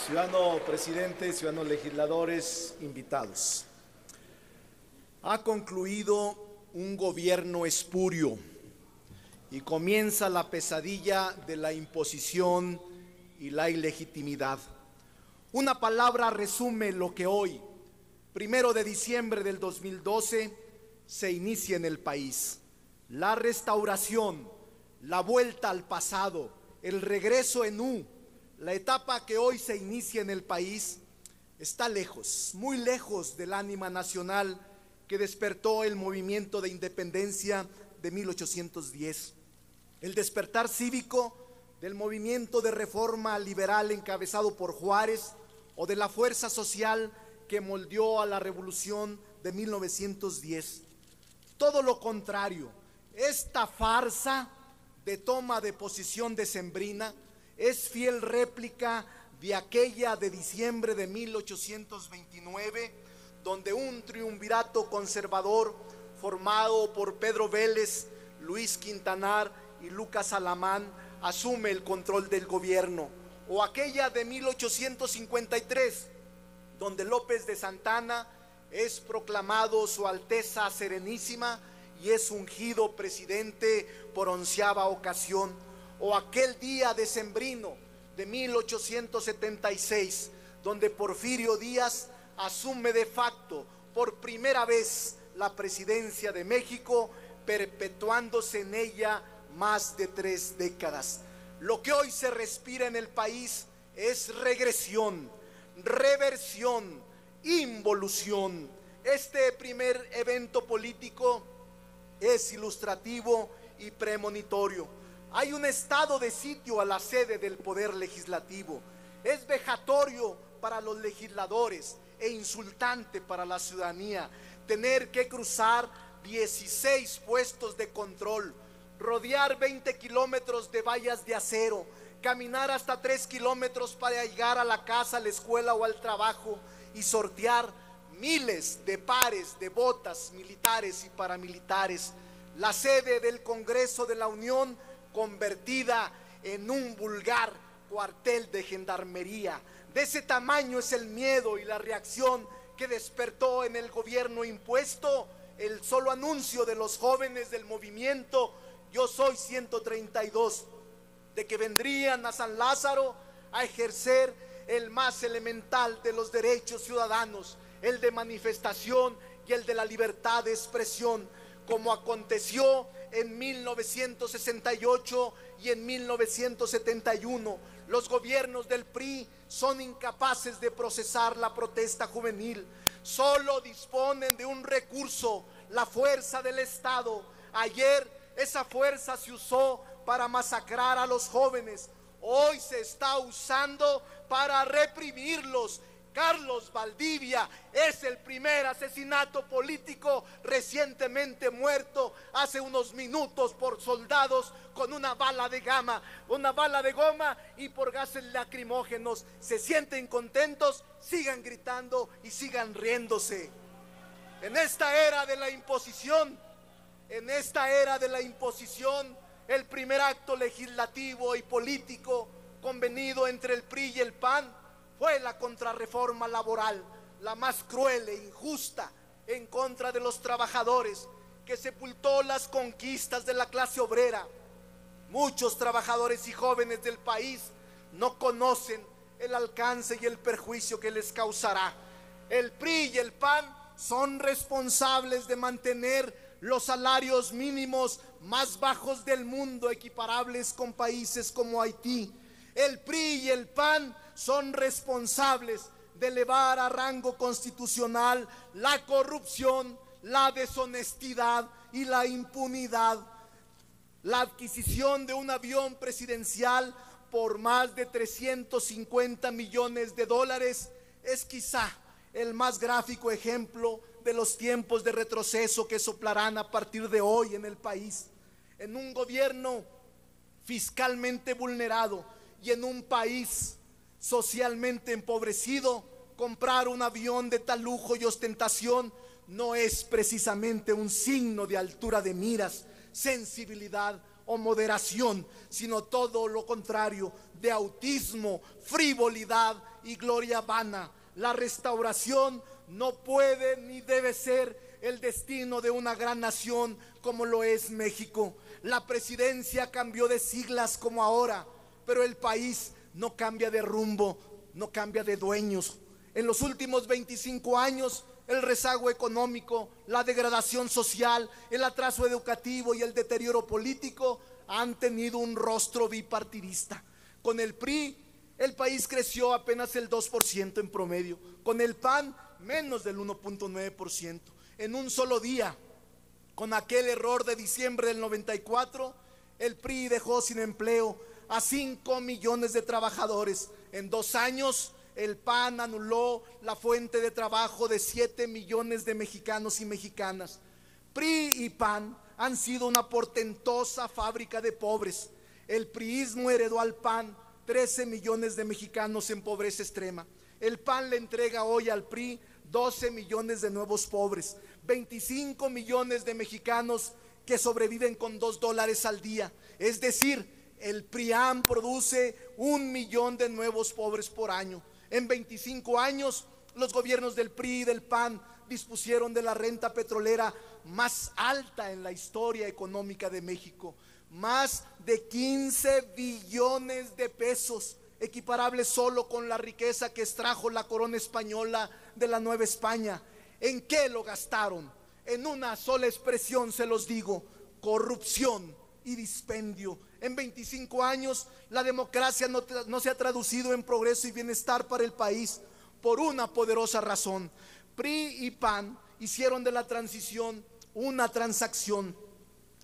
Ciudadano presidente, ciudadanos legisladores, invitados. Ha concluido un gobierno espurio y comienza la pesadilla de la imposición y la ilegitimidad. Una palabra resume lo que hoy, 1 de diciembre del 2012, se inicia en el país. La restauración, la vuelta al pasado, el regreso en U. La etapa que hoy se inicia en el país está lejos, muy lejos del ánima nacional que despertó el movimiento de independencia de 1810. El despertar cívico del movimiento de reforma liberal encabezado por Juárez o de la fuerza social que moldeó a la revolución de 1910. Todo lo contrario, esta farsa de toma de posición decembrina es fiel réplica de aquella de diciembre de 1829, donde un triunvirato conservador formado por Pedro Vélez, Luis Quintanar y Lucas Alamán asume el control del gobierno, o aquella de 1853, donde López de Santana es proclamado Su Alteza Serenísima y es ungido presidente por 11ª ocasión, o aquel día decembrino de 1876, donde Porfirio Díaz asume de facto por primera vez la presidencia de México, perpetuándose en ella más de 3 décadas. Lo que hoy se respira en el país es regresión, reversión, involución. Este primer evento político es ilustrativo y premonitorio. Hay un estado de sitio a la sede del Poder Legislativo. Es vejatorio para los legisladores e insultante para la ciudadanía tener que cruzar 16 puestos de control, rodear 20 kilómetros de vallas de acero, caminar hasta 3 kilómetros para llegar a la casa, a la escuela o al trabajo y sortear miles de pares de botas militares y paramilitares. La sede del Congreso de la Unión convertida en un vulgar cuartel de gendarmería. De ese tamaño es el miedo y la reacción que despertó en el gobierno impuesto el solo anuncio de los jóvenes del movimiento Yo Soy 132, de que vendrían a San Lázaro a ejercer el más elemental de los derechos ciudadanos, el de manifestación y el de la libertad de expresión, como aconteció en 1968 y en 1971. Los gobiernos del PRI son incapaces de procesar la protesta juvenil. Solo disponen de un recurso, la fuerza del Estado. Ayer esa fuerza se usó para masacrar a los jóvenes. Hoy se está usando para reprimirlos. Carlos Valdivia es el primer asesinato político recientemente muerto hace unos minutos por soldados con una bala de goma y por gases lacrimógenos. Se sienten contentos, sigan gritando y sigan riéndose. En esta era de la imposición, el primer acto legislativo y político convenido entre el PRI y el PAN fue la contrarreforma laboral, la más cruel e injusta en contra de los trabajadores, que sepultó las conquistas de la clase obrera. Muchos trabajadores y jóvenes del país no conocen el alcance y el perjuicio que les causará. El PRI y el PAN son responsables de mantener los salarios mínimos más bajos del mundo, equiparables con países como Haití. El PRI y el PAN son responsables de elevar a rango constitucional la corrupción, la deshonestidad y la impunidad. La adquisición de un avión presidencial por más de 350 millones de dólares es quizá el más gráfico ejemplo de los tiempos de retroceso que soplarán a partir de hoy en el país. En un gobierno fiscalmente vulnerado y en un país socialmente empobrecido, comprar un avión de tal lujo y ostentación no es precisamente un signo de altura de miras, sensibilidad o moderación, sino todo lo contrario, de autismo, frivolidad y gloria vana. La restauración no puede ni debe ser el destino de una gran nación como lo es México. La presidencia cambió de siglas como ahora, pero el país no cambia de rumbo, no cambia de dueños. En los últimos 25 años, el rezago económico, la degradación social, el atraso educativo y el deterioro político han tenido un rostro bipartidista. Con el PRI, el país creció apenas el 2% en promedio. Con el PAN, menos del 1.9%. En un solo día, con aquel error de diciembre del 94, el PRI dejó sin empleo a 5 millones de trabajadores. En 2 años, el PAN anuló la fuente de trabajo de 7 millones de mexicanos y mexicanas. PRI y PAN han sido una portentosa fábrica de pobres. El priismo heredó al PAN 13 millones de mexicanos en pobreza extrema. El PAN le entrega hoy al PRI 12 millones de nuevos pobres, 25 millones de mexicanos que sobreviven con $2 al día. Es decir, el PRIAM produce 1 millón de nuevos pobres por año. En 25 años, los gobiernos del PRI y del PAN dispusieron de la renta petrolera más alta en la historia económica de México. Más de 15 billones de pesos, equiparables solo con la riqueza que extrajo la corona española de la Nueva España. ¿En qué lo gastaron? En una sola expresión se los digo: corrupción y dispendio. En 25 años la democracia no se ha traducido en progreso y bienestar para el país por una poderosa razón. PRI y PAN hicieron de la transición una transacción.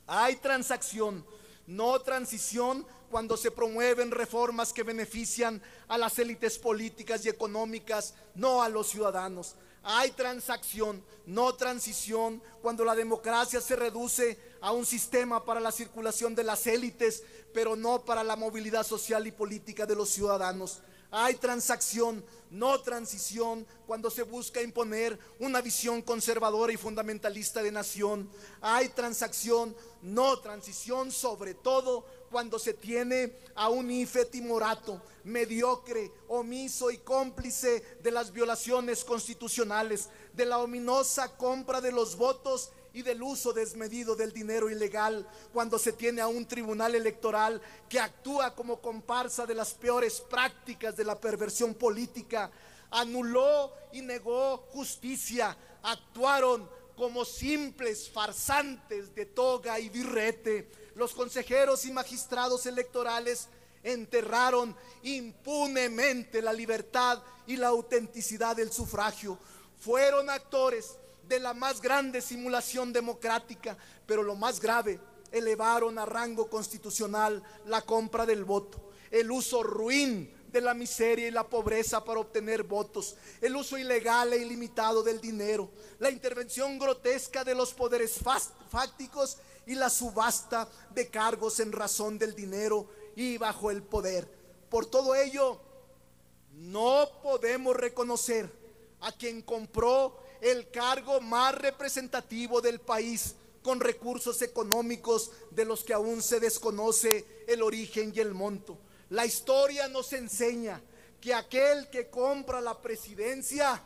Hay transacción, no transición, cuando se promueven reformas que benefician a las élites políticas y económicas, no a los ciudadanos. Hay transacción, no transición, cuando la democracia se reduce a un sistema para la circulación de las élites, pero no para la movilidad social y política de los ciudadanos. Hay transacción, no transición, cuando se busca imponer una visión conservadora y fundamentalista de nación. Hay transacción, no transición, sobre todo cuando se tiene a un IFE timorato, mediocre, omiso y cómplice de las violaciones constitucionales, de la ominosa compra de los votos y del uso desmedido del dinero ilegal, cuando se tiene a un tribunal electoral que actúa como comparsa de las peores prácticas de la perversión política. Anuló y negó justicia, actuaron como simples farsantes de toga y birrete. Los consejeros y magistrados electorales enterraron impunemente la libertad y la autenticidad del sufragio. Fueron actores de la más grande simulación democrática, pero lo más grave, elevaron a rango constitucional la compra del voto, el uso ruin de la miseria y la pobreza para obtener votos, el uso ilegal e ilimitado del dinero, la intervención grotesca de los poderes fácticos y la subasta de cargos en razón del dinero y bajo el poder. Por todo ello, no podemos reconocer a quien compró el cargo más representativo del país con recursos económicos de los que aún se desconoce el origen y el monto. La historia nos enseña que aquel que compra la presidencia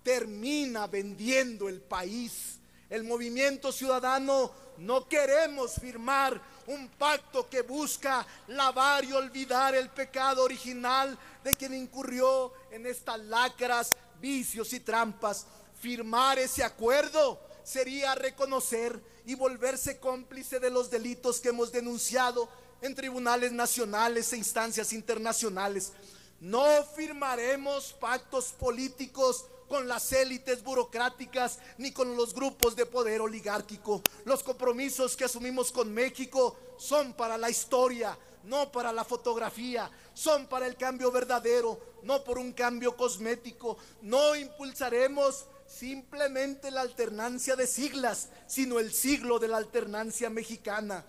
termina vendiendo el país. El movimiento ciudadano no queremos firmar un pacto que busca lavar y olvidar el pecado original de quien incurrió en estas lacras, vicios y trampas. Firmar ese acuerdo sería reconocer y volverse cómplice de los delitos que hemos denunciado en tribunales nacionales e instancias internacionales. No firmaremos pactos políticos con las élites burocráticas ni con los grupos de poder oligárquico. Los compromisos que asumimos con México son para la historia, no para la fotografía, son para el cambio verdadero, no por un cambio cosmético. No impulsaremos simplemente la alternancia de siglas, sino el siglo de la alternancia mexicana.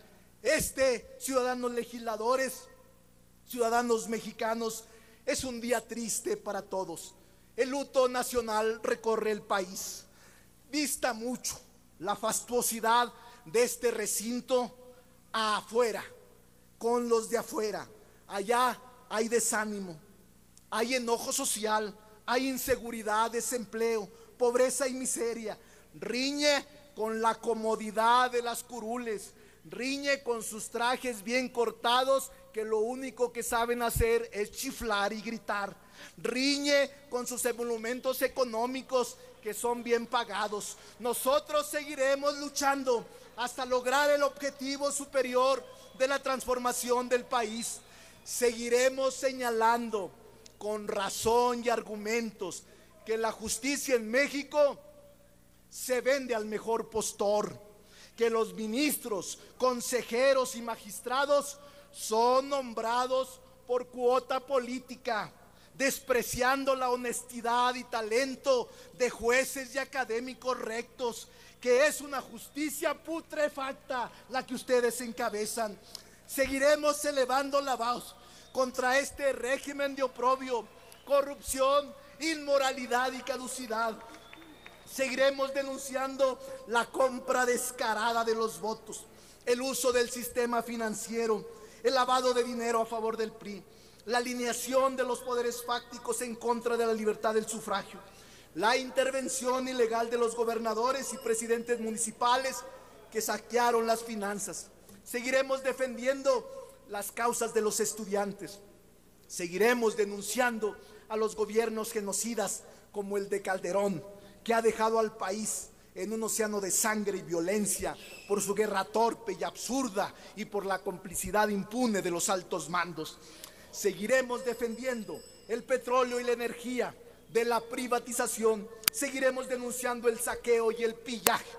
Ciudadanos legisladores, ciudadanos mexicanos, es un día triste para todos. El luto nacional recorre el país. Dista mucho la fastuosidad de este recinto afuera, con los de afuera. Allá hay desánimo, hay enojo social, hay inseguridad, desempleo, pobreza y miseria. Riñe con la comodidad de las curules, riñe con sus trajes bien cortados que lo único que saben hacer es chiflar y gritar. Riñe con sus emolumentos económicos que son bien pagados. Nosotros seguiremos luchando hasta lograr el objetivo superior de la transformación del país. Seguiremos señalando con razón y argumentos que la justicia en México se vende al mejor postor, que los ministros, consejeros y magistrados son nombrados por cuota política, despreciando la honestidad y talento de jueces y académicos rectos, que es una justicia putrefacta la que ustedes encabezan. Seguiremos elevando la voz contra este régimen de oprobio, corrupción, inmoralidad y caducidad. Seguiremos denunciando la compra descarada de los votos, el uso del sistema financiero, el lavado de dinero a favor del PRI, la alineación de los poderes fácticos en contra de la libertad del sufragio, la intervención ilegal de los gobernadores y presidentes municipales que saquearon las finanzas. Seguiremos defendiendo las causas de los estudiantes. Seguiremos denunciando a los gobiernos genocidas como el de Calderón, que ha dejado al país en un océano de sangre y violencia por su guerra torpe y absurda y por la complicidad impune de los altos mandos. Seguiremos defendiendo el petróleo y la energía de la privatización. Seguiremos denunciando el saqueo y el pillaje.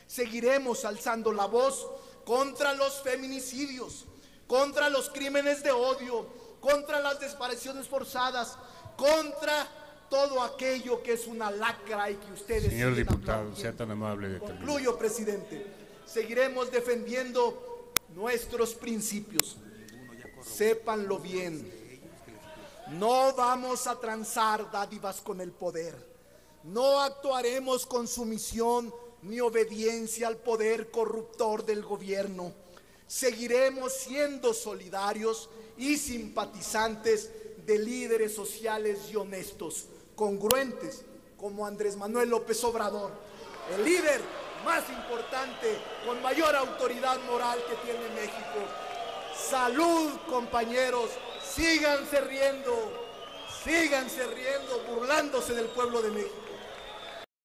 Seguiremos alzando la voz contra los feminicidios, contra los crímenes de odio, contra las desapariciones forzadas, contra todo aquello que es una lacra y que ustedes... Señor diputado, sea tan amable de terminar. Concluyo, presidente. Seguiremos defendiendo nuestros principios. Sépanlo bien. No vamos a transar dádivas con el poder. No actuaremos con sumisión ni obediencia al poder corruptor del gobierno. Seguiremos siendo solidarios y simpatizantes de líderes sociales y honestos, congruentes como Andrés Manuel López Obrador, el líder más importante, con mayor autoridad moral que tiene México. Salud, compañeros, síganse riendo, burlándose del pueblo de México.